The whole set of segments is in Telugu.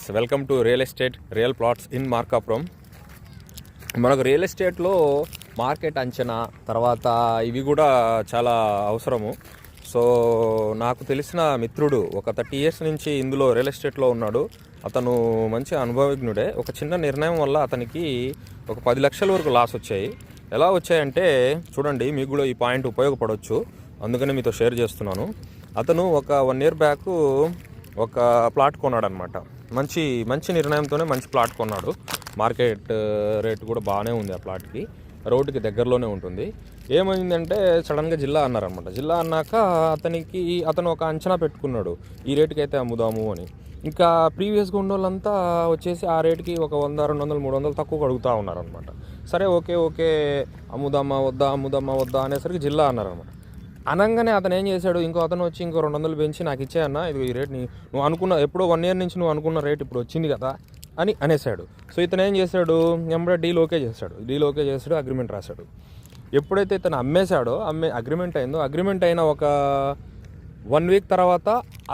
Friends, welcome to real estate real plots in Markapuram. మనకు రియల్ ఎస్టేట్లో మార్కెట్ అంచనా తర్వాత ఇవి కూడా చాలా అవసరము. సో నాకు తెలిసిన మిత్రుడు ఒక 30 years నుంచి ఇందులో రియల్ ఎస్టేట్లో ఉన్నాడు. అతను మంచి అనుభవజ్ఞుడే. ఒక చిన్న నిర్ణయం వల్ల అతనికి ఒక 10 లక్షల వరకు లాస్ వచ్చాయి. ఎలా వచ్చాయంటే చూడండి, మీకు కూడా ఈ పాయింట్ ఉపయోగపడవచ్చు, అందుకనే మీతో షేర్ చేస్తున్నాను. అతను ఒక 1 year బ్యాక్ ఒక ప్లాట్ కొన్నాడు అనమాట. మంచి నిర్ణయంతోనే మంచి ప్లాట్ కొన్నాడు. మార్కెట్ రేట్ కూడా బాగానే ఉంది. ఆ ప్లాట్కి రోడ్డుకి దగ్గరలోనే ఉంటుంది. ఏమైందంటే సడన్గా జిల్లా అన్నారనమాట. జిల్లా అన్నాక అతను ఒక అంచనా పెట్టుకున్నాడు, ఈ రేటుకి అయితే అమ్ముదాము అని. ఇంకా ప్రీవియస్గా ఉన్న వాళ్ళంతా వచ్చేసి ఆ రేటుకి ఒక 100, 200, 300 తక్కువ అడుగుతూ ఉన్నారనమాట. సరే ఓకే అమ్ముదామా వద్దా అనేసరికి జిల్లా అన్నారనమాట. అనగానే అతను ఏం చేశాడు, అతను వచ్చి ఇంకో 200 పెంచి నాకు ఇచ్చేయన్నా, ఇది ఈ రేట్ని నువ్వు అనుకున్న ఎప్పుడో 1 year నుంచి నువ్వు అనుకున్న రేట్ ఇప్పుడు వచ్చింది కదా అని అనేసాడు. సో ఇతను ఏం చేశాడు, ఎంబడే డీల్ ఓకే చేశాడు, అగ్రిమెంట్ రాశాడు. ఎప్పుడైతే ఇతను అగ్రిమెంట్ అయిన ఒక 1 week తర్వాత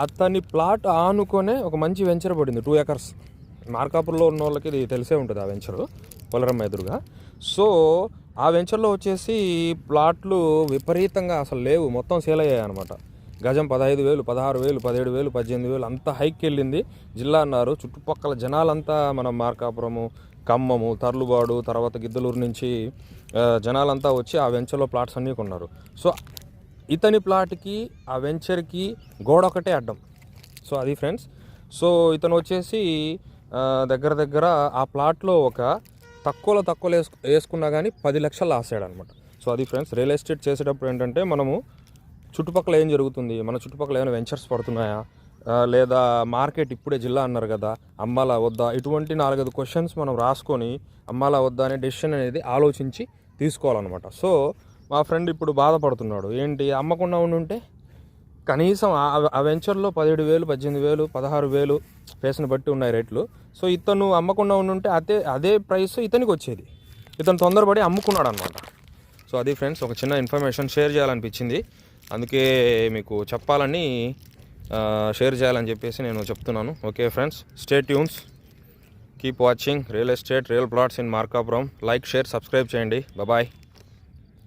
అతని ప్లాట్ ఆనుకొనే ఒక మంచి వెంచర్ పడింది, 2 acres. మార్కాపురంలో ఉన్న వాళ్ళకి ఇది తెలిసే ఉంటుంది ఆ వెంచరు, పొలరమ్మ ఎదురుగా. సో ఆ వెంచర్లో వచ్చేసి ప్లాట్లు విపరీతంగా అసలు లేవు, మొత్తం సేల్ అయ్యాయి అనమాట. గజం 15,000, 16,000, 17,000, 18,000 అంత హైక్ వెళ్ళింది. జిల్లా అన్నారు. చుట్టుపక్కల జనాలంతా మన మార్కాపురము, ఖమ్మము, తర్లుబాడు, తర్వాత గిద్దలూరు నుంచి జనాలంతా వచ్చి ఆ వెంచర్లో ప్లాట్స్ అన్నీ కొన్నారు. సో ఇతని ప్లాట్కి ఆ వెంచర్కి గోడ ఒకటే అడ్డం. సో అది ఫ్రెండ్స్. సో ఇతను వచ్చేసి దగ్గర ఆ ప్లాట్లో ఒక తక్కువలో వేసుకున్నా కానీ 10 లక్షలు లాస్ అయ్యాడు అనమాట. సో అది ఫ్రెండ్స్, రియల్ ఎస్టేట్ చేసేటప్పుడు ఏంటంటే మనము చుట్టుపక్కల ఏం జరుగుతుంది, మన చుట్టుపక్కల ఏమైనా వెంచర్స్ పడుతున్నాయా, లేదా మార్కెట్ ఇప్పుడే జిల్లా అన్నారు కదా అమ్మాలా వద్దా, ఇటువంటి 4-5 క్వశ్చన్స్ మనం రాసుకొని అమ్మాలా వద్దా అనే డెసిషన్ అనేది ఆలోచించి తీసుకోవాలన్నమాట. సో మా ఫ్రెండ్ ఇప్పుడు బాధపడుతున్నాడు, ఏంటి అమ్మకుండా ఉండుంటే కనీసం ఆ వెంచర్లో 17,000, 18,000, 16,000 ఫేస్ని బట్టి ఉన్నాయి రేట్లు. సో ఇతను అమ్మకుండా ఉండుంటే అదే ప్రైస్ ఇతనికి వచ్చేది. ఇతను తొందరపడి అమ్ముకున్నాడు అనమాట. సో అది ఫ్రెండ్స్, ఒక చిన్న ఇన్ఫర్మేషన్ షేర్ చేయాలనిపించింది, అందుకే మీకు చెప్పాలని షేర్ చేయాలని చెప్పేసి నేను చెప్తున్నాను. Okay friends, stay tunes, keep watching real estate real plots in Markapuram. Like, share, subscribe చేయండి. బాయ్.